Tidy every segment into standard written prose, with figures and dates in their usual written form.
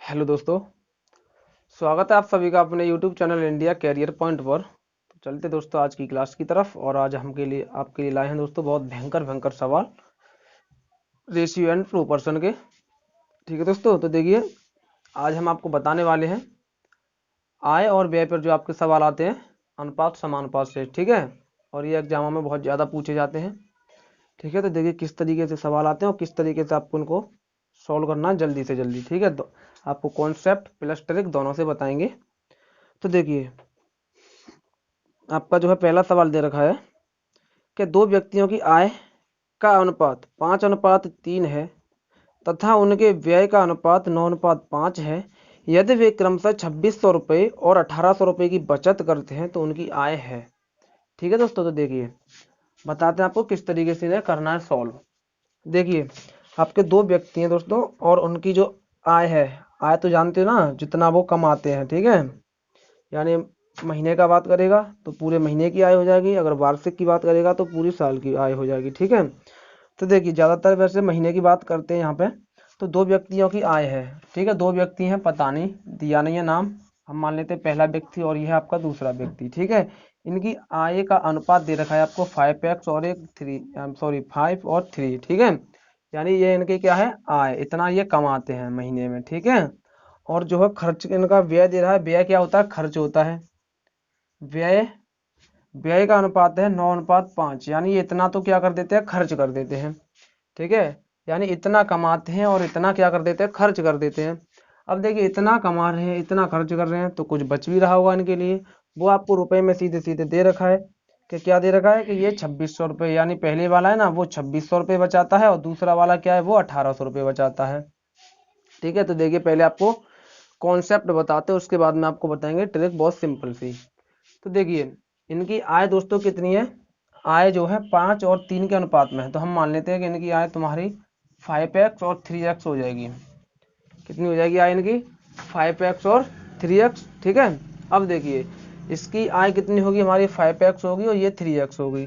Hello दोस्तों, स्वागत है आप सभी का अपने YouTube channel India career point पर। तो चलते दोस्तों आज की क्लास की तरफ। और आज हम के लिए आपके लिए लाए हैं दोस्तों बहुत भयंकर भयंकर सवाल रेशियो एंड प्रोपोर्शन के। ठीक है दोस्तों, तो देखिए आज हम आपको बताने वाले हैं आय और व्यय पर जो आपके सवाल आते हैं अनुपात समानुपात से। ठीक है, और ये एग्जामों में बहुत ज़्यादा पूछे जाते हैं। ठीक है, तो देखिए किस तरीके से सवाल आते हैं और किस तरीके से आपको उनको सॉल्व करना है जल्दी से जल्दी। ठीक है, तो आपको कॉन्सेप्ट प्लस ट्रिक दोनों से बताएंगे। तो देखिए आपका जो है पहला सवाल दे रखा है कि दो व्यक्तियों की आय का अनुपात 5:3 है तथा उनके व्यय का अनुपात 9:5 है। यदि वे क्रमशः 2600 रुपये और 1800 रुपये की बचत करते हैं तो उनकी आय है। ठीक है दोस्तों, तो देखिए बताते हैं आपको किस तरीके से इन्हें करना है सॉल्व। देखिए आपके दो व्यक्ति हैं दोस्तों और उनकी जो आय है, आय तो जानते हो ना जितना वो कमाते हैं। ठीक है, यानी महीने का बात करेगा तो पूरे महीने की आय हो जाएगी, अगर वार्षिक की बात करेगा तो पूरी साल की आय हो जाएगी। ठीक है, तो देखिए ज़्यादातर वैसे महीने की बात करते हैं यहाँ पे। तो दो व्यक्तियों की आय है। ठीक है, दो व्यक्ति हैं, पता नहीं दिया नहीं है नाम, हम मान लेते हैं पहला व्यक्ति और यह है आपका दूसरा व्यक्ति। ठीक है, इनकी आय का अनुपात दे रखा है आपको 5x और 5 और 3। ठीक है, यानी ये इनके क्या है आय, इतना ये कमाते हैं महीने में। ठीक है, और जो है खर्च इनका व्यय दे रहा है। व्यय क्या होता है, खर्च होता है। व्यय व्यय का अनुपात है 9:5, यानी ये इतना तो क्या कर देते हैं, खर्च कर देते हैं। ठीक है, यानी इतना कमाते हैं और इतना क्या कर देते हैं, खर्च कर देते हैं। अब देखिए इतना कमा रहे हैं इतना खर्च कर रहे हैं तो कुछ बच भी रहा होगा इनके लिए। वो आपको रुपए में सीधे सीधे दे रखा है कि क्या दे रखा है कि ये 2600 रुपये, यानी पहले वाला है ना वो 2600 रुपये बचाता है और दूसरा वाला क्या है वो 1800 रुपये बचाता है। ठीक है, तो देखिए पहले आपको कॉन्सेप्ट बताते हैं उसके बाद में आपको बताएंगे ट्रिक, बहुत सिंपल सी। तो देखिए इनकी आय दोस्तों कितनी है, आय जो है 5 और 3 के अनुपात में है। तो हम मान लेते हैं कि इनकी आय तुम्हारी 5x और 3x हो जाएगी। कितनी हो जाएगी आय इनकी, 5x और 3x। ठीक है, अब देखिए इसकी आय कितनी होगी, हमारी 5x होगी और ये 3x होगी।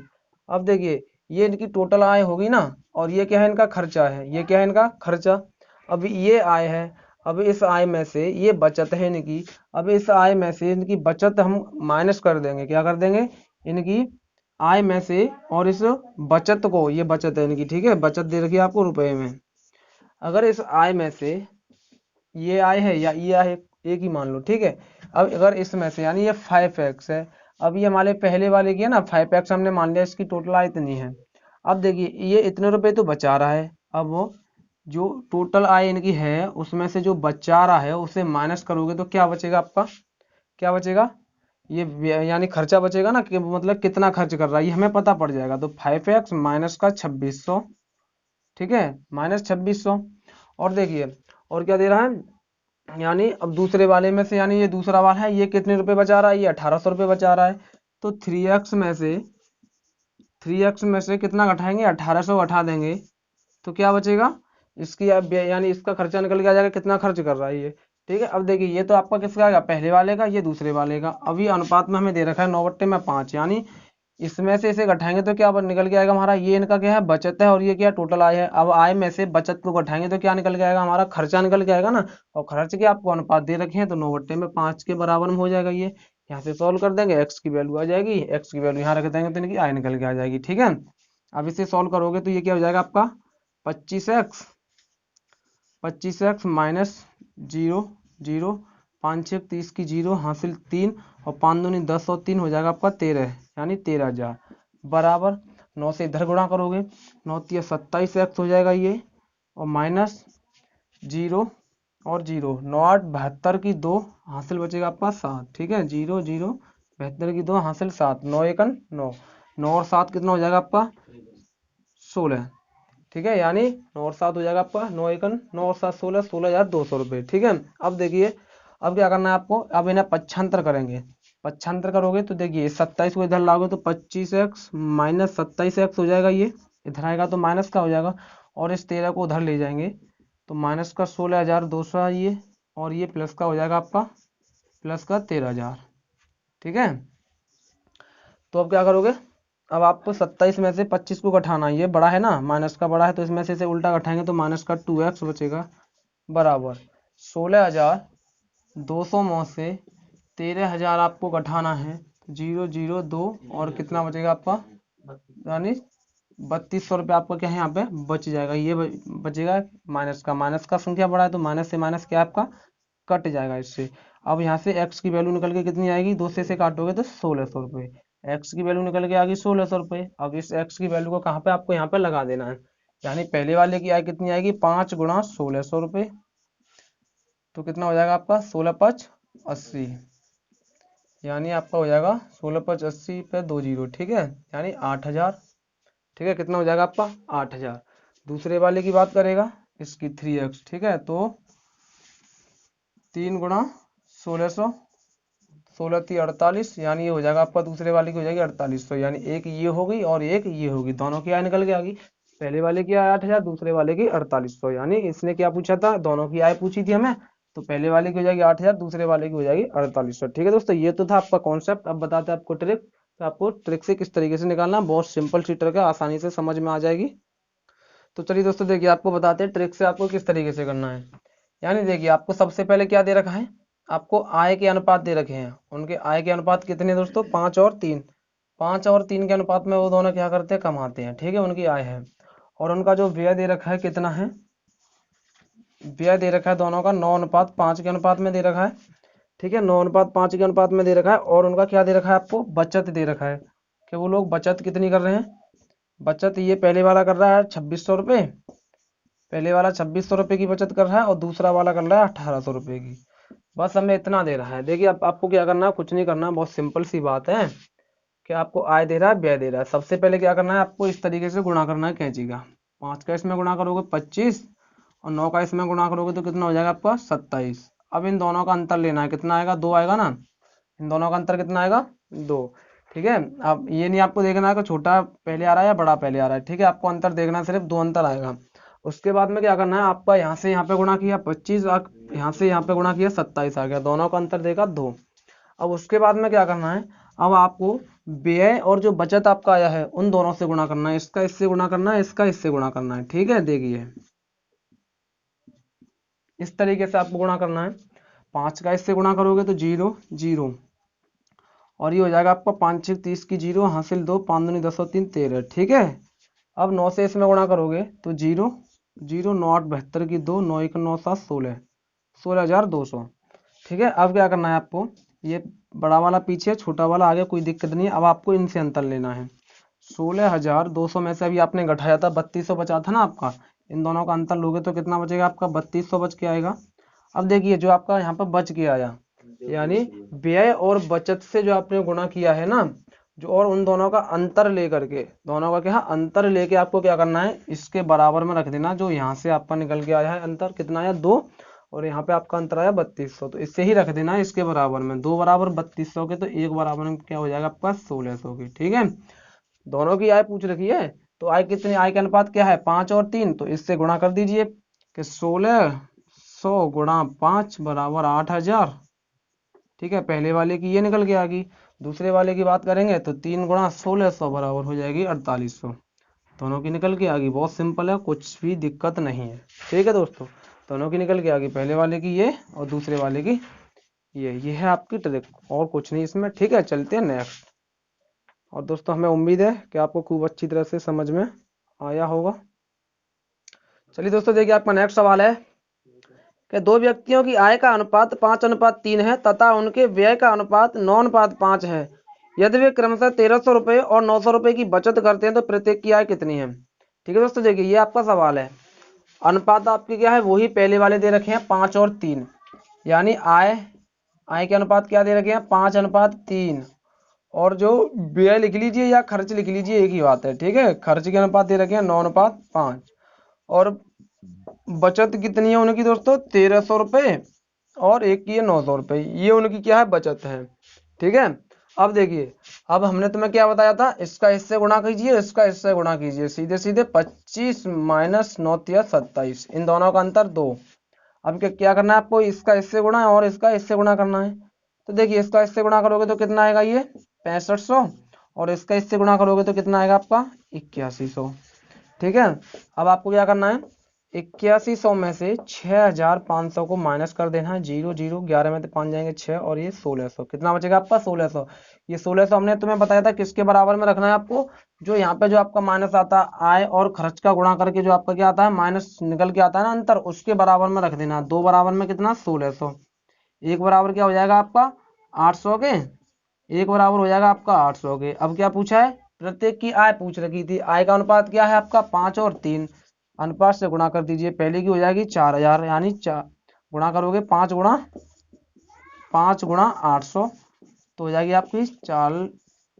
अब देखिए ये इनकी टोटल आय होगी ना, और ये क्या है इनका खर्चा है, ये क्या है इनका खर्चा। अब ये आय है, अब इस आय में से ये बचत है इनकी। अब इस आय में से इनकी बचत हम माइनस कर देंगे, क्या कर देंगे, इनकी आय में से, और इस बचत को, ये बचत है इनकी। ठीक है, बचत दे रखी है आपको रुपए में। अगर इस आय में से ये आय है या ये आय एक ही मान लो। ठीक है, अब अगर इसमें से यानी ये 5x है, अब ये हमारे पहले वाले की है ना 5x, हमने मान लिया इसकी टोटल आय इतनी है। अब देखिए ये इतने रुपए तो बचा रहा है, अब वो जो टोटल आय इनकी है उसमें से जो बचा रहा है उसे माइनस करोगे तो क्या बचेगा आपका, क्या बचेगा, ये यानी खर्चा बचेगा ना, कि मतलब कितना खर्च कर रहा है ये हमें पता पड़ जाएगा। तो 5x माइनस का 2600। ठीक है, माइनस 2600। और देखिए और क्या दे रहा है, यानी अब दूसरे वाले में से, यानी ये दूसरा वाला है, ये कितने रुपए बचा रहा है, ये 1800 रुपये बचा रहा है। तो 3x में से कितना घटाएंगे, 1800 घटा देंगे तो क्या बचेगा, इसकी यानी इसका खर्चा निकल के आ जाएगा, कितना खर्च कर रहा है ये। ठीक है, अब देखिए ये तो आपका किसका आएगा, पहले वाले का, ये दूसरे वाले का। अभी अनुपात में हमें दे रखा है 9/5, यानी इसमें से इसे घटाएंगे तो क्या निकल के आएगा हमारा, ये इनका क्या है बचत है और ये क्या टोटल आय है। अब आय में से बचत को घटाएंगे तो क्या निकल के आएगा, हमारा खर्चा निकल के आएगा ना। और खर्च के आपको अनुपात दे रखे हैं तो 9/5 के बराबर में हो जाएगा ये। यहाँ से सॉल्व कर देंगे, एक्स की वैल्यू आ जाएगी, एक्स की वैल्यू यहाँ रख देंगे तो इनकी आय निकल के आ जाएगी। ठीक है, अब इसे सॉल्व करोगे तो ये क्या हो जाएगा आपका 25x माइनस 0 0, 5×6 = 30 की 0 हासिल 3 और 5×2 = 10 और 3 हो जाएगा आपका 13, यानी 13,000 बराबर 9 से इधर गुणा करोगे, 9×3 = 27x हो जाएगा ये, और माइनस 0 और 0, 9×8 = 72 की 2 हासिल बचेगा आपका 7। ठीक है, 0 0 72 की 2 हासिल 7, 9×1 = 9, 9 और 7 कितना हो जाएगा आपका 16। ठीक है, यानी 9 और 7 हो जाएगा आपका 9×1 = 9 और 7 = 16, 16,200 रुपये। ठीक है, अब देखिए अब क्या करना है आपको, अब इन्हें पक्षांतर करेंगे। पक्षांतर करोगे तो देखिए 27 को इधर लाओगे तो 25x माइनस 27x हो जाएगा, ये इधर आएगा तो माइनस का हो जाएगा, और इस 13 को उधर ले जाएंगे तो माइनस का 16,200 है ये, और ये प्लस का हो जाएगा आपका प्लस का 13,000। ठीक है, तो अब क्या करोगे, अब आपको 27 में से 25 को घटाना है, ये बड़ा है ना, माइनस का बड़ा है तो इसमें से इसे उल्टा घटाएंगे तो माइनस का 2x बचेगा बराबर 16,200 में से 13,000 आपको घटाना है, 002 और कितना बचेगा आपका, यानी 3200 रुपये आपका क्या है यहाँ पे बच जाएगा। ये बचेगा माइनस का संख्या बड़ा है तो माइनस से माइनस क्या आपका कट जाएगा इससे। अब यहाँ से x की वैल्यू निकल के कितनी आएगी, 2 से काटोगे तो 1600 रुपये। x की वैल्यू निकल के आ गई 1600 रुपये। अब इस x की वैल्यू को कहाँ पे आपको यहाँ पे लगा देना है, यानी पहले वाले की आय कितनी आएगी, 5 गुणा 1600 रुपये, तो कितना हो जाएगा आपका 16×5=80, यानी आपका हो जाएगा 16×5=80 पे 2 जीरो, ठीक है, यानी 8000, ठीक है, कितना हो जाएगा आपका 8000। दूसरे वाले की बात करेगा इसकी 3x, ठीक है, तो 3 गुणा 1600, 16×3=48, यानी ये हो जाएगा आपका दूसरे वाले की हो जाएगी 4800, यानी एक ये हो गई और एक ये होगी, दोनों की आय निकल के आ गई। पहले वाले की आय 8000, दूसरे वाले की 4800, यानी इसने क्या पूछा था, दोनों की आय पूछी थी हमें, तो पहले वाले की हो जाएगी 8000, दूसरे वाले की हो जाएगी 4800। ठीक है दोस्तों, ये तो था आपका कॉन्सेप्ट। अब बताते हैं आपको ट्रिक, तो आपको ट्रिक से किस तरीके से निकालना, बहुत सिंपल सी ट्रिक है, आसानी से समझ में आ जाएगी। तो चलिए दोस्तों देखिए, आपको बताते हैं ट्रिक से आपको किस तरीके से करना है। यानी देखिए, आपको सबसे पहले क्या दे रखा है, आपको आय के अनुपात दे रखे हैं। उनके आय के अनुपात कितने दोस्तों, 5 और 3। 5 और 3 के अनुपात में वो दोनों क्या करते हैं, कमाते हैं, ठीक है, उनकी आय है। और उनका जो व्यय दे रखा है कितना है, व्यय दे रखा है दोनों का 9:5 के अनुपात में दे रखा है, ठीक है, 9:5 के अनुपात में दे रखा है। और उनका क्या दे रखा है, आपको बचत दे रखा है कि वो लोग बचत कितनी कर रहे हैं, बचत ये पहले वाला कर रहा है 2600 रुपये, पहले वाला 2600 रुपये की बचत कर रहा है और दूसरा वाला कर रहा है 1800 रुपये की। बस हमें इतना दे रहा है। देखिए अब आपको क्या करना है, कुछ नहीं करना, बहुत सिंपल सी बात है कि आपको आय दे रहा है, व्यय दे रहा है। सबसे पहले क्या करना है, आपको इस तरीके से गुणा करना है कैंची का। 5 का इसमें गुणा करोगे 25 और 9 का इसमें गुणा करोगे तो कितना हो जाएगा आपका 27। अब इन दोनों का अंतर लेना है, कितना आएगा, 2 आएगा ना, इन दोनों का अंतर कितना आएगा, 2। ठीक है, अब ये नहीं आपको देखना है कि छोटा पहले आ रहा है या बड़ा पहले आ रहा है, ठीक है, आपको अंतर देखना है, सिर्फ 2 अंतर आएगा। उसके बाद में क्या करना है, आपका यहाँ से यहाँ पे गुणा किया 25, यहाँ से यहाँ पे गुणा किया 27 आ गया, दोनों का अंतर देगा 2। अब उसके बाद में क्या करना है, अब आपको व्यय और जो बचत आपका आया है उन दोनों से गुणा करना है, इसका इससे गुणा करना है, इसका इससे गुणा करना है, ठीक है। देखिए इस तरीके से आपको गुणा करना है। 5 का इससे गुणा करोगे तो 0 0, और ये हो जाएगा आपका 5 6 30 की 0 हासिल 2, 5 दूनी 10 और 3 13, ठीक है। अब 9 से इसमें गुणा करोगे तो 0 0, 9 8 72 की 2, 9 1 9 7 16, 16,200, ठीक है। अब क्या करना है आपको, ये बड़ा वाला पीछे छोटा वाला आगे, कोई दिक्कत नहीं है। अब आपको इनसे अंतर लेना है। 16,200 में से अभी आपने घटाया था 3200 बचा था ना आपका, इन दोनों का अंतर लोगे तो कितना बचेगा आपका, 3200 बच के आएगा। अब देखिए जो आपका यहाँ पर बच के आया, यानी व्यय और बचत से जो आपने गुणा किया है ना, जो और उन दोनों का अंतर लेकर के, दोनों का क्या अंतर लेके आपको क्या करना है, इसके बराबर में रख देना। जो यहाँ से आपका निकल के आया है अंतर कितना आया 2, और यहाँ पे आपका अंतर आया 3200, तो इससे ही रख देना है इसके बराबर में। 2 बराबर 3200 के, तो 1 बराबर में क्या हो जाएगा आपका 1600 की, ठीक है। दोनों की आय पूछ रखी है, तो आय कितनी, आय का अनुपात क्या है 5 और 3, तो इससे गुणा कर दीजिए कि 1600 गुणा 5 बराबर 8000, ठीक है। पहले वाले की ये निकल के आ गई। दूसरे वाले की बात करेंगे तो 3 गुणा 1600 बराबर हो जाएगी 4800, दोनों की निकल के आ गई। बहुत सिंपल है, कुछ भी दिक्कत नहीं है, ठीक है दोस्तों। दोनों की निकल के आ गई, पहले वाले की ये और दूसरे वाले की ये है आपकी ट्रिक, और कुछ नहीं इसमें, ठीक है। चलते हैं नेक्स्ट। और दोस्तों हमें उम्मीद है कि आपको खूब अच्छी तरह से समझ में आया होगा। चलिए दोस्तों देखिए, आपका नेक्स्ट सवाल है कि दो व्यक्तियों की आय का अनुपात 5:3 है तथा उनके व्यय का अनुपात 9:5 है। यदि वे क्रमशः 1300 रुपये और 900 रुपये की बचत करते हैं तो प्रत्येक की आय कितनी है। ठीक है दोस्तों, देखिए ये आपका सवाल है। अनुपात आपके क्या है, वही पहले वाले दे रखे हैं 5 और 3, यानी आय के अनुपात क्या दे रखे हैं 5:3, और जो व्यय लिख लीजिए या खर्च लिख लीजिए, एक ही बात है, ठीक है। खर्च के अनुपात दे रखे हैं 9:5, और बचत कितनी है उनकी दोस्तों 1300 रुपये, और एक की है 900 रुपये, ये उनकी क्या है बचत है, ठीक है। अब देखिए, अब हमने तुम्हें क्या बताया था, इसका इससे गुणा कीजिए, इसका इससे गुणा कीजिए, सीधे सीधे 25 माइनस 9 27, इन दोनों का अंतर 2। अब क्या करना है आपको, इसका इससे गुणा है और इसका इससे गुणा करना है। तो देखिए इसका इससे गुणा करोगे तो कितना आएगा, ये 6500, और इसका इससे गुणा करोगे तो कितना आएगा आपका 8100, ठीक है। अब आपको क्या करना है, 8100 में से 6500 को माइनस कर देना है। 0 0 11 में तो 5 जाएंगे 6 और ये 1600। कितना बचेगा आपका 1600। ये 1600 हमने तुम्हें बताया था किसके बराबर में रखना है आपको, जो यहाँ पे जो आपका माइनस आता है आय और खर्च का गुणा करके जो आपका क्या आता है माइनस निकल के आता है ना अंतर, उसके बराबर में रख देना। दो बराबर में कितना 1600, एक बराबर क्या हो जाएगा आपका 800 के, एक बराबर हो जाएगा आपका 800 के। अब क्या पूछा है, प्रत्येक की आय पूछ रखी थी। आय का अनुपात क्या है आपका 5 और 3, अनुपात से गुणा कर दीजिए। पहले की हो जाएगी 4000, यानी गुणा करोगे 5 गुणा 800 तो हो जाएगी आपकी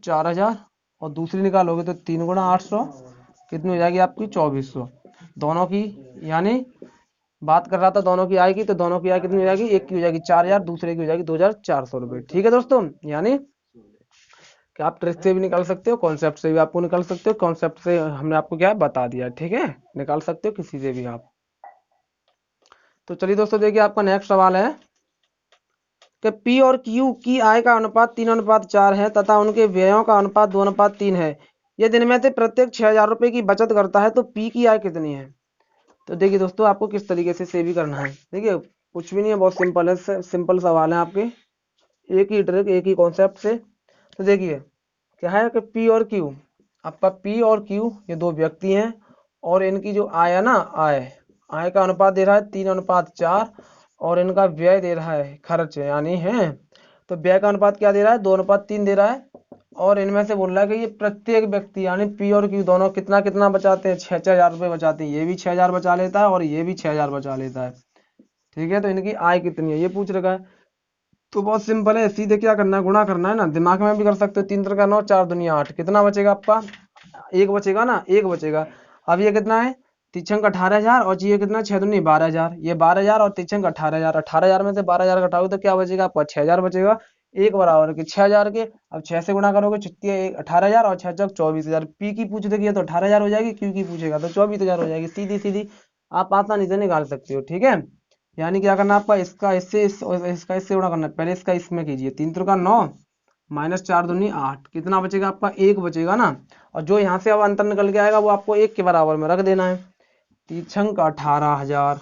4000, और दूसरी निकालोगे तो 3 गुणा 800 कितनी हो जाएगी आपकी 2400। दोनों की यानी बात कर रहा था दोनों की आय की, तो दोनों की आय कितनी हो जाएगी, एक की हो जाएगी 4000, दूसरे की हो जाएगी 2400 रुपये। ठीक है दोस्तों, यानी कि आप ट्रिक से भी निकाल सकते हो, कॉन्सेप्ट से भी आपको निकाल सकते हो। कॉन्सेप्ट से हमने आपको क्या है बता दिया, ठीक है, निकाल सकते हो किसी से भी आप। तो चलिए दोस्तों देखिए आपका नेक्स्ट सवाल है कि पी और क्यू की आय का अनुपात 3:4 है तथा उनके व्ययों का अनुपात 2:3 है। यदि इनमें से प्रत्येक 6000 रुपये की बचत करता है तो पी की आय कितनी है। तो देखिए दोस्तों आपको किस तरीके से सेव करना है। देखिए कुछ भी नहीं है, बहुत सिंपल है, सिंपल सवाल है आपके, एक ही ट्रिक एक ही कॉन्सेप्ट से। तो देखिए क्या है कि पी और क्यू, आपका पी और क्यू ये दो व्यक्ति हैं और इनकी जो आय है ना, आय का अनुपात दे रहा है 3:4 और इनका व्यय दे रहा है खर्च यानी है, तो व्यय का अनुपात क्या दे रहा है 2:3 दे रहा है। और इनमें से बोल रहा है कि ये प्रत्येक व्यक्ति यानी पी और क्यू दोनों कितना कितना बचाते हैं, 6,000 रुपये बचाते हैं। ये भी 6,000 बचा लेता है और ये भी 6,000 बचा लेता है। ठीक है, तो इनकी आय कितनी है ये पूछ रखा है। तो बहुत सिंपल है, सीधे क्या करना है गुणा करना है ना, दिमाग में भी कर सकते हो। 3 3 का 9, 4 दूनी 8, कितना बचेगा आपका, एक बचेगा ना, एक बचेगा। अब ये कितना है, तीछंक 18,000 और ये कितना 6 दूनी 12,000, ये 12,000 और तीछंक 18,000, 18,000 में से 12,000 घटाओगे तो क्या बचेगा आपका 6,000 बचेगा। एक बराबर के 6,000 के, अब 6 से गुणा करोगे छुट्टी है 18,000 और 6 चौक 24,000। पी की पूछ देगी तो 18,000 हो जाएगी, क्यू की पूछेगा तो 24,000 हो जाएगी। सीधी सीधी आप आसानी से निकाल सकते हो। ठीक है, यानी क्या करना आपका, इसका इससे इस और इसका इससे गुणा करना है। पहले इसका इसमें कीजिए, 3 3 का 9 माइनस 4 दूनी 8, कितना बचेगा आपका एक बचेगा ना। और जो यहाँ से अब अंतर निकल के आएगा वो आपको एक के बराबर में रख देना है। तीछंक 18,000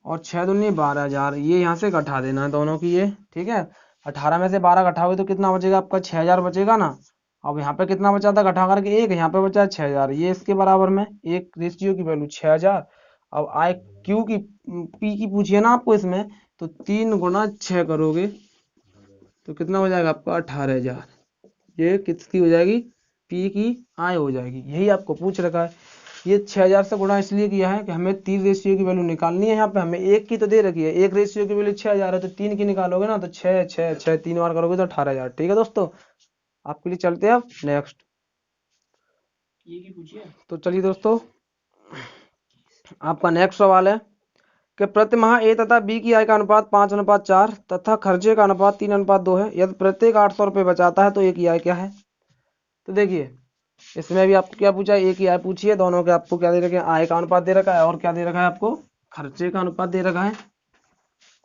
और 6 दूनी 12,000, ये यहाँ से घटा देना है दोनों की ये। ठीक है, 18 में से 12 घटाओगे तो कितना बचेगा आपका 6,000 बचेगा ना। अब यहाँ पे कितना बचा था घटा करके एक, यहाँ पे बचा 6,000, ये इसके बराबर में एक, रेशियो की वैल्यू 6,000। अब आई क्यू की पी की पूछिए ना आपको इसमें, तो 3 गुणा 6 करोगे तो कितना हो जाएगा आपका 18,000। ये किसकी हो जाएगी, पी की आय हो जाएगी। यही आपको पूछ रखा है। ये 6,000 से गुणा इसलिए किया है कि हमें 3 रेशियो की वैल्यू निकालनी है। यहाँ पे हमें एक की तो दे रखी है, एक रेशियो की वैल्यू 6,000 है, तो 3 की निकालोगे ना तो 6 6 6 3 बार करोगे तो 18,000। ठीक है दोस्तों, आपके लिए चलते हैं अब नेक्स्ट। तो चलिए दोस्तों आपका नेक्स्ट सवाल है कि प्रति माह ए तथा बी की आय का अनुपात 5:4 तथा खर्चे का अनुपात 3:2 है। यदि प्रत्येक 800 रुपये बचाता है तो ए की आय क्या है। तो देखिए इसमें भी आपको क्या पूछा है, ए की आय पूछी है। दोनों के आपको क्या दे रखे हैं, आय का अनुपात दे रखा है और क्या दे रखा है आपको खर्चे का अनुपात दे रखा है।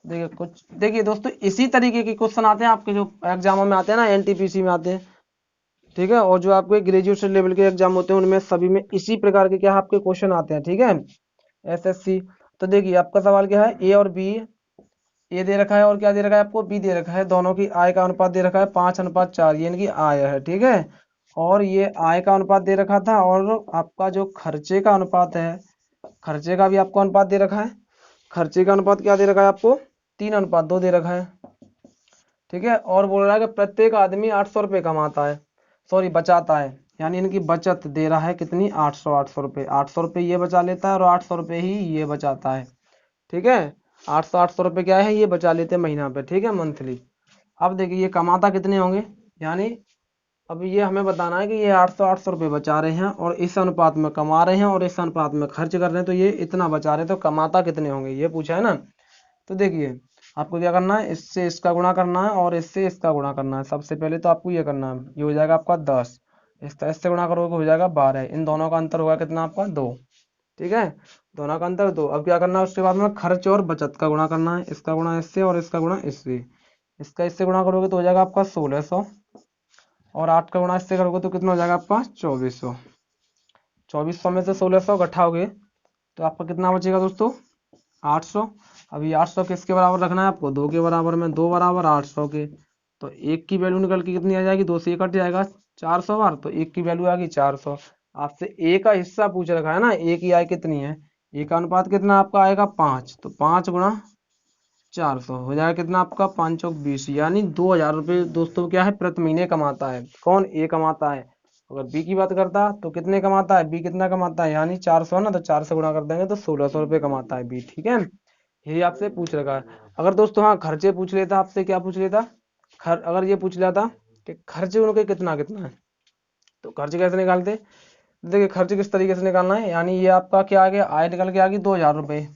देखिए कुछ, देखिए दोस्तों इसी तरीके के क्वेश्चन आते हैं आपके जो एग्जामों में आते हैं ना, एनटीपीसी में आते हैं। ठीक है, और जो आपके ग्रेजुएशन लेवल के एग्जाम होते हैं उनमें सभी में इसी प्रकार के क्या आपके क्वेश्चन आते हैं। ठीक है, एसएससी। तो देखिए आपका सवाल क्या है, ए और बी, ए दे रखा है और क्या दे रखा है आपको बी दे रखा है। दोनों की आय का अनुपात दे रखा है 5:4, ये इनकी आय है। ठीक है, और ये आय का अनुपात दे रखा था और आपका जो खर्चे का अनुपात है, खर्चे का भी आपको अनुपात दे रखा है। खर्चे का अनुपात क्या दे रखा है आपको 3:2 दे रखा है। ठीक है, और बोल रहा है कि प्रत्येक आदमी 800 रुपये कमाता है, सॉरी बचाता है, यानी इनकी बचत दे रहा है कितनी 800 रुपये। 800 रुपये ये बचा लेता है और 800 रुपये ही ये बचाता है। ठीक है, 800 रुपये क्या है ये बचा लेते हैं महीना पे। ठीक है, मंथली। अब देखिए ये कमाता कितने होंगे, यानी अब ये हमें बताना है कि ये 800 रुपये बचा रहे हैं और इस अनुपात में कमा रहे हैं और इस अनुपात में खर्च कर रहे हैं, तो ये इतना बचा रहे हैं, तो कमाता कितने होंगे ये पूछा है ना। तो देखिए आपको क्या करना है, इससे इसका गुणा करना है और इससे इसका गुणा करना है। सबसे पहले तो आपको ये करना है, ये हो जाएगा आपका 10, इसका इससे गुणा करोगे हो जाएगा 12, इन दोनों का अंतर होगा कितना आपका 2। ठीक है, दोनों का अंतर 2। अब क्या करना है उसके बाद में खर्च और बचत का गुणा करना है, इसका गुणा इससे और इसका गुणा इससे। इसका इससे गुणा करोगे तो हो जाएगा आपका 1600 और 8 का गुणा इससे करोगे तो कितना हो जाएगा आपका 2400। 2400 में से 1600 घटाओगे तो आपका कितना बचेगा दोस्तों 800। अभी 800 किसके बराबर रखना है आपको 2 के बराबर में, 2 बराबर 800 के। तो 1 की वैल्यू निकल के कितनी आ जाएगी, 2 से 1 कट जाएगा 400 बार, तो 1 की वैल्यू आ गई 400। आपसे ए का हिस्सा पूछ रखा है ना, ए की आय कितनी है, ए का अनुपात कितना आपका आएगा 5, तो 5 गुणा 400 हो जाएगा कितना आपका 5 चौक 20, यानी 2000 रुपये दोस्तों क्या है प्रति महीने कमाता है। कौन, ए कमाता है। अगर बी की बात करता तो कितने कमाता है, बी कितना कमाता है, यानी 400 ना, तो 4 से गुणा कर देंगे तो 1600 रुपये कमाता है बी। ठीक है, यही आपसे पूछ रखा है। अगर दोस्तों हाँ खर्चे पूछ लेता आपसे, क्या पूछ लेता, अगर ये पूछ लेता कि खर्चे उनके कितना कितना है, तो खर्चे कैसे निकालते। देखिए खर्चे किस तरीके से निकालना है, यानी ये आपका क्या आ गया, आय निकल के आ गई 2000 रुपये,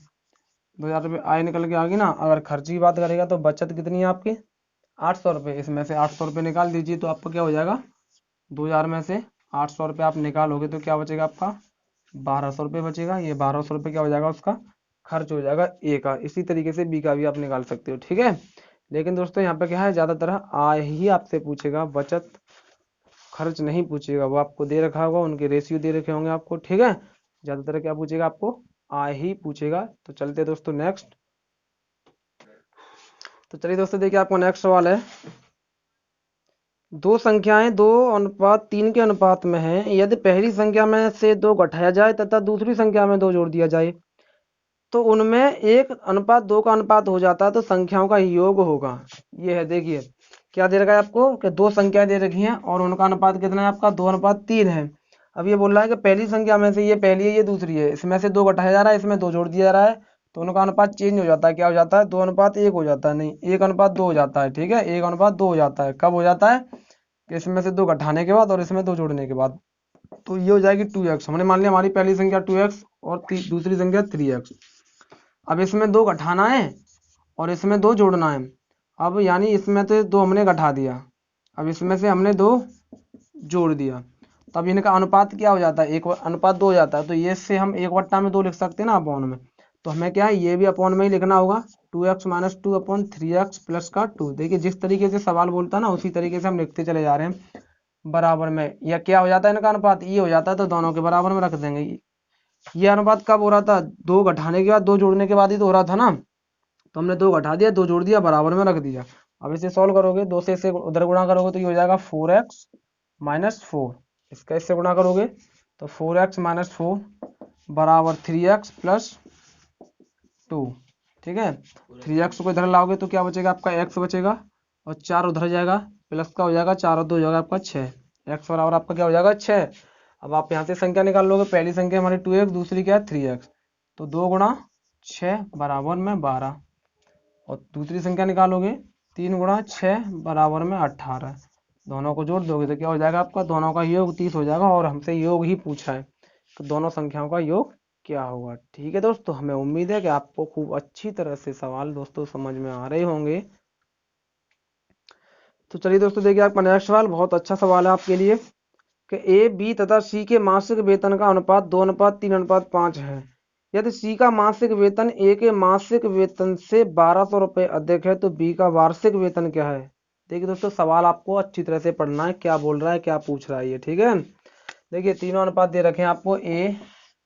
2000 रुपये आय निकल के आ गई ना। अगर खर्चे की बात करेगा तो बचत कितनी है आपकी 800 रुपये, इसमें से 800 रुपये निकाल दीजिए तो आपका क्या हो जाएगा 2000 में से 800 रुपये आप निकालोगे तो क्या बचेगा आपका 1200 रुपये बचेगा। ये 1200 रुपये क्या हो जाएगा उसका खर्च हो जाएगा ए का। इसी तरीके से बी का भी आप निकाल सकते हो। ठीक है, लेकिन दोस्तों यहाँ पे क्या है, ज़्यादातर आय ही आपसे पूछेगा, बचत खर्च नहीं पूछेगा। वो आपको दे रखा होगा, उनके रेशियो दे रखे होंगे आपको। ठीक है, ज़्यादातर क्या पूछेगा आपको आय ही पूछेगा। तो चलते दोस्तों नेक्स्ट। तो चलिए दोस्तों देखिए आपका नेक्स्ट सवाल है, दो संख्याएं 2:3 के अनुपात में हैं, यदि पहली संख्या में से 2 घटाया जाए तथा दूसरी संख्या में 2 जोड़ दिया जाए तो उनमें 1:2 का अनुपात हो जाता है, तो संख्याओं का योग होगा। ये है, देखिए क्या दे रखा है आपको कि दो संख्याएं दे रखी हैं और उनका अनुपात कितना है आपका 2:3 है। अब ये बोल रहा है कि पहली संख्या में से ये पहली है ये दूसरी है, इसमें से 2 घटाया जा रहा है, इसमें 2 जोड़ दिया जा रहा है, तो उनका अनुपात चेंज हो जाता है। क्या हो जाता है 2:1 हो जाता है, नहीं 1:2 हो जाता है। ठीक है, 1:2 हो जाता है। कब हो जाता है कि इसमें से 2 घटाने के बाद और इसमें 2 जोड़ने के बाद। तो ये हो जाएगी 2x। हमने मान लिया हमारी पहली संख्या 2x और दूसरी संख्या 3x। अब इसमें 2 घटाना है और इसमें 2 जोड़ना है। अब यानी इसमें से 2 हमने घटा दिया, अब इसमें से हमने 2 जोड़ दिया, तब इनका अनुपात क्या हो जाता है 1:2 हो जाता है। तो ये से हम 1/2 लिख सकते हैं ना अपॉन में, तो हमें क्या है ये भी अपॉन में ही लिखना होगा 2x - 2/3x प्लस का 2। देखिए जिस तरीके से सवाल बोलता है ना उसी तरीके से हम लिखते चले जा रहे हैं। बराबर में या क्या हो जाता है इनका अनुपात ये हो जाता है, तो दोनों के बराबर में रख देंगे। ये अनुपात कब हो रहा था 2 घटाने के बाद 2 जोड़ने के बाद ही तो हो रहा था ना, तो हमने 2 घटा दिया 2 जोड़ दिया बराबर में रख दिया। अब इसे सॉल्व करोगे 2 से इसे उधर गुणा करोगे तो ये हो जाएगा 4x - 4। इसका इससे गुणा करोगे तो 4x - 4 बराबर 3x प्लस 2। ठीक है, 3x को इधर लाओगे तो क्या बचेगा आपका x बचेगा और 4 उधर जाएगा, प्लस का हो जाएगा 4 और 2 हो जाएगा आपका 6। x बराबर आपका क्या हो जाएगा 6। अब आप यहाँ से संख्या निकाल लोगे, पहली संख्या हमारी 2x दूसरी क्या है 3x, तो 2 गुणा 6 बराबर में 12। और दूसरी संख्या निकालोगे 3 गुणा 6 बराबर में 18। दोनों को जोड़ दोगे तो क्या हो जाएगा आपका दोनों का योग 30 हो जाएगा। और हमसे योग ही पूछा है तो दोनों संख्याओं का योग क्या होगा। ठीक है दोस्तों, हमें उम्मीद है कि आपको खूब अच्छी तरह से सवाल दोस्तों समझ में आ रहे होंगे। तो चलिए दोस्तों देखिए आपका नेक्स्ट सवाल बहुत अच्छा सवाल है आपके लिए कि ए बी तथा सी के मासिक वेतन का अनुपात 2:3:5 है। यदि सी का मासिक वेतन ए के मासिक वेतन से 1200 रुपये अधिक है तो बी का वार्षिक वेतन क्या है। देखिए दोस्तों सवाल आपको अच्छी तरह से पढ़ना है, क्या बोल रहा है क्या पूछ रहा है ये। ठीक है, देखिए तीनों अनुपात दे रखे हैं आपको ए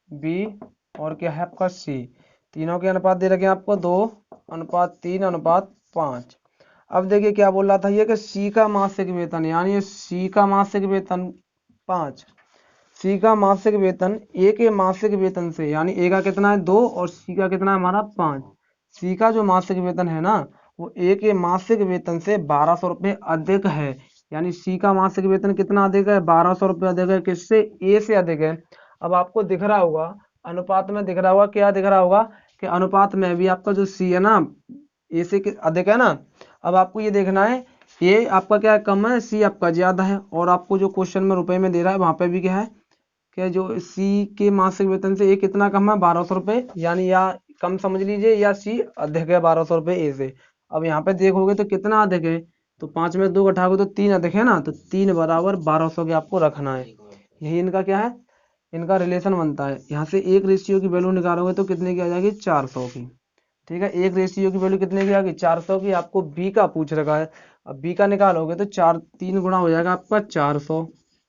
बी और क्या है आपका सी। तीनों के अनुपात दे रखे हैं आपको 2:3:5। अब देखिए क्या बोल रहा था ये कि सी का मासिक वेतन, यानी सी का मासिक वेतन 5, सी का मासिक वेतन ए के मासिक वेतन से, यानी ए का कितना है 2 और सी का कितना है हमारा 5। सी का जो मासिक वेतन है ना वो ए के मासिक वेतन से 1200 रुपये अधिक है। यानी सी का मासिक वेतन कितना अधिक है 1200 रुपये अधिक है, किससे ए से अधिक है। अब आपको दिख रहा होगा अनुपात में, दिख रहा होगा क्या दिख रहा होगा कि अनुपात में भी आपका जो सी है ना ए से अधिक है ना। अब आपको ये देखना है ये आपका क्या है कम है, सी आपका ज्यादा है। और आपको जो क्वेश्चन में रुपए में दे रहा है वहां पे भी क्या है कि जो सी के मासिक वेतन से ए कितना कम है 1200 रुपये, यानी या कम समझ लीजिए या सी अधिक है 1200 रुपये ए से। अब यहाँ पे देखोगे तो कितना अधिक है, तो 5 में 2 घटाओगे तो 3 अधिक है ना, तो 3 बराबर 1200 के आपको रखना है। यही इनका क्या है इनका रिलेशन बनता है। यहाँ से एक रेशियो की वैल्यू निकालोगे तो कितने की आ जाएगी 400 की। ठीक है, एक रेशियो की वैल्यू कितने की आ गई 400 की। आपको बी का पूछ रखा है, अब बी का निकालोगे तो 4 3 गुणा हो जाएगा आपका 400,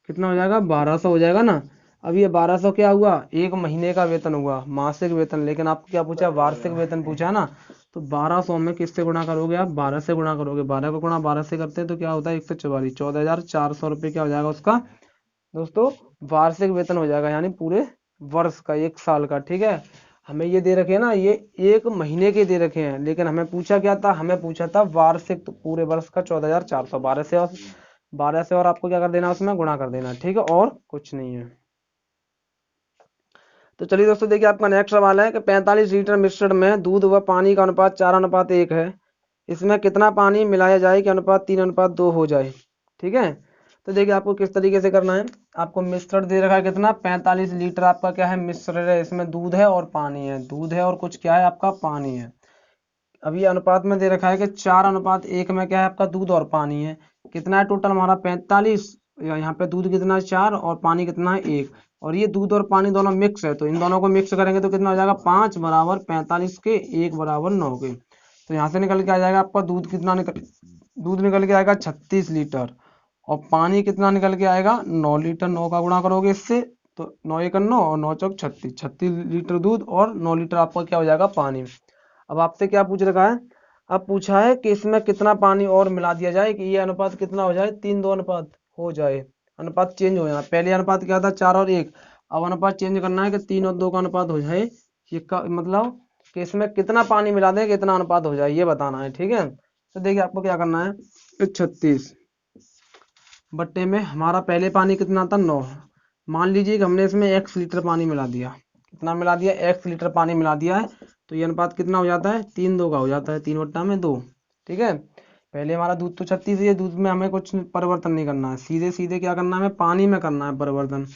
कितना हो जाएगा 1200 हो जाएगा ना। अब ये 1200 क्या हुआ, एक महीने का वेतन हुआ, मासिक वेतन। लेकिन आपको क्या पूछा, वार्षिक वेतन पूछा है ना। तो 1200 में किससे गुणा करोगे आप, 12 से गुणा करोगे। 12 को गुणा 12 से करते हैं तो क्या होता है, 144, 14,400 रुपये क्या हो जाएगा उसका दोस्तों, वार्षिक वेतन हो जाएगा, यानी पूरे वर्ष का, एक साल का। ठीक है, हमें ये दे रखे हैं ना, ये एक महीने के दे रखे हैं, लेकिन हमें पूछा क्या था, हमें पूछा था वार्षिक, तो पूरे वर्ष का 14,400, 12 से और आपको क्या कर देना, उसमें गुणा कर देना। ठीक है, और कुछ नहीं है। तो चलिए दोस्तों, देखिए आपका नेक्स्ट सवाल है कि 45 लीटर मिश्रण में दूध व पानी का अनुपात 4:1 है। इसमें कितना पानी मिलाया जाए कि अनुपात 3:2 हो जाए। ठीक है, तो देखिए आपको किस तरीके से करना है। आपको मिश्रण दे रखा है कितना, 45 लीटर आपका क्या है, मिश्रण है। इसमें दूध है और पानी है, दूध है और कुछ क्या है आपका, पानी है। अब ये अनुपात में दे रखा है कि 4:1 में क्या है आपका, दूध और पानी है। कितना है टोटल हमारा, 45। यहाँ पे दूध कितना है, 4, और पानी कितना है, 1। और ये दूध और पानी दोनों मिक्स है, तो इन दोनों को मिक्स करेंगे तो कितना हो जाएगा, 5 बराबर 45 के, 1 बराबर 9 के। तो यहाँ से निकल के आ जाएगा आपका दूध कितना दूध निकल के आएगा 36 लीटर। और पानी कितना निकल के आएगा, 9 लीटर। 9 का गुणा करोगे इससे तो 9 एक 9 और 9 चौक 36, 36 लीटर दूध और 9 लीटर आपका क्या हो जाएगा, पानी। अब आपसे क्या पूछ रखा है, अब पूछा है कि इसमें कितना पानी और मिला दिया जाए कि ये अनुपात कितना हो जाए, 3:2 अनुपात हो जाए, अनुपात चेंज हो जाए। पहले अनुपात क्या था, 4:1। अब अनुपात चेंज करना है कि 3:2 का अनुपात हो जाए। ये का मतलब कि इसमें कितना पानी मिला दें, कितना अनुपात हो जाए, ये बताना है। ठीक है, तो देखिए आपको क्या करना है, 36 बट्टे में हमारा पहले पानी कितना था, 9। मान लीजिए कि हमने इसमें x लीटर पानी मिला दिया। कितना मिला दिया, x लीटर पानी मिला दिया है। तो ये अनुपात कितना हो जाता है, 3:2 का हो जाता है, 3/2। ठीक है, पहले हमारा दूध तो 36 है, दूध में हमें कुछ परिवर्तन नहीं करना है, सीधे सीधे क्या करना है, हमें पानी में करना है परिवर्तन।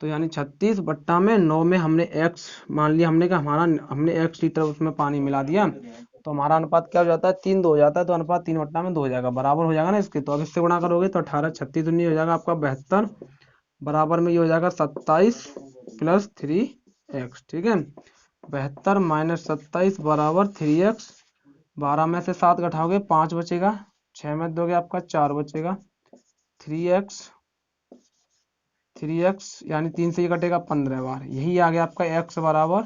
तो यानी 36/9 में हमने x मान लिया, हमने कहा हमारा, हमने x लीटर उसमें पानी मिला दिया। तो हमारा अनुपात क्या हो जाता है, 3:2 हो जाता है। तो अनुपात 3/2 हो जाएगा, बराबर हो जाएगा ना इसके। तो अब इससे गुणा करोगे तो 18, 36 दूनी हो जाएगा आपका 72, बराबर में ये हो जाएगा 27 प्लस 3x। ठीक है, 72 माइनस 27 बराबर 3x। 12 में से 7 घटाओगे 5 बचेगा, 6 में दोगे आपका 4 बचेगा, 3x यानी 3 से ये कटेगा 15 बार, यही आ गया आपका x बराबर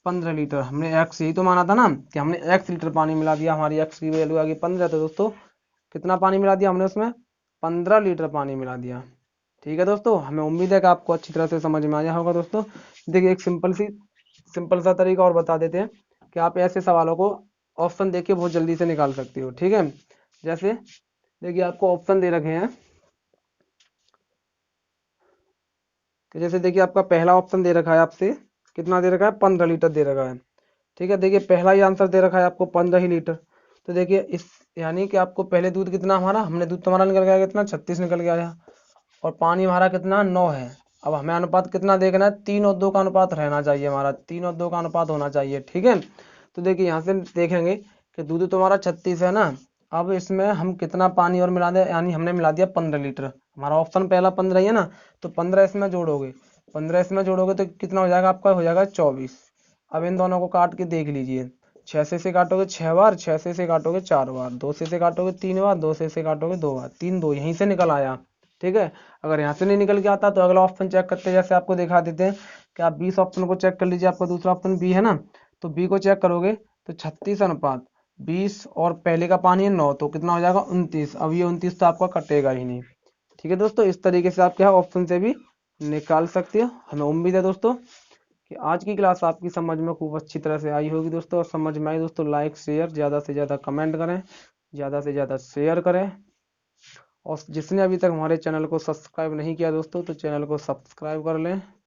15 लीटर। हमने x यही तो माना था ना कि हमने x लीटर पानी मिला दिया, हमारी x की वैल्यू आ गई 15। तो दोस्तों कितना पानी मिला दिया हमने उसमें, 15 लीटर पानी मिला दिया। ठीक है दोस्तों, हमें उम्मीद है कि आपको अच्छी तरह से समझ में आया होगा। दोस्तों देखिए एक सिंपल सा तरीका और बता देते हैं कि आप ऐसे सवालों को ऑप्शन देख के बहुत जल्दी से निकाल सकते हो। ठीक है, जैसे देखिए आपको ऑप्शन दे रखे हैं कि जैसे देखिए आपका पहला ऑप्शन दे रखा है आपसे, कितना दे रखा है, 15 लीटर दे रखा है। ठीक है, देखिए पहला ही आंसर दे रखा है आपको 15 ही लीटर। तो देखिए इस यानी कि आपको पहले दूध कितना, हमारा हमने दूध तुम्हारा निकल गया कितना, 36 निकल के आया। और पानी हमारा कितना, 9 है। अब हमें अनुपात कितना देखना है, 3:2 का अनुपात रहना चाहिए, हमारा 3:2 का अनुपात होना चाहिए। ठीक है, तो देखिए यहाँ से देखेंगे कि दूध तो हमारा 36 है ना। अब इसमें हम कितना पानी और मिला दें, यानी हमने मिला दिया 15 लीटर। हमारा ऑप्शन पहला 15 ही है ना, तो 15 इसमें जोड़ोगे, 15 इसमें जोड़ोगे तो कितना हो जाएगा आपका, हो जाएगा 24। अब इन दोनों को काट के देख लीजिए, 6 से काटोगे 6 बार, 6 से काटोगे 4 बार, 2 से काटोगे 3 बार, 2 से काटोगे 2 बार, 3 2 यहीं से निकल आया। ठीक है, अगर यहाँ से नहीं निकल के आता तो अगला ऑप्शन चेक करते हैं। जैसे आपको दिखा देते हैं कि आप 20 ऑप्शन को चेक कर लीजिए, आपका दूसरा ऑप्शन बी है ना। तो बी को चेक करोगे तो 36:20 और पहले का पानी है 9, तो कितना हो जाएगा 29। अब ये 29 तो आपका कटेगा ही नहीं। ठीक है दोस्तों, इस तरीके से आप क्या ऑप्शन से भी निकाल सकते हो। हमें उम्मीद है दोस्तों कि आज की क्लास आपकी समझ में खूब अच्छी तरह से आई होगी दोस्तों। और समझ में आई दोस्तों, लाइक शेयर ज़्यादा से ज़्यादा कमेंट करें, ज़्यादा से ज़्यादा शेयर करें। और जिसने अभी तक हमारे चैनल को सब्सक्राइब नहीं किया दोस्तों, तो चैनल को सब्सक्राइब कर लें।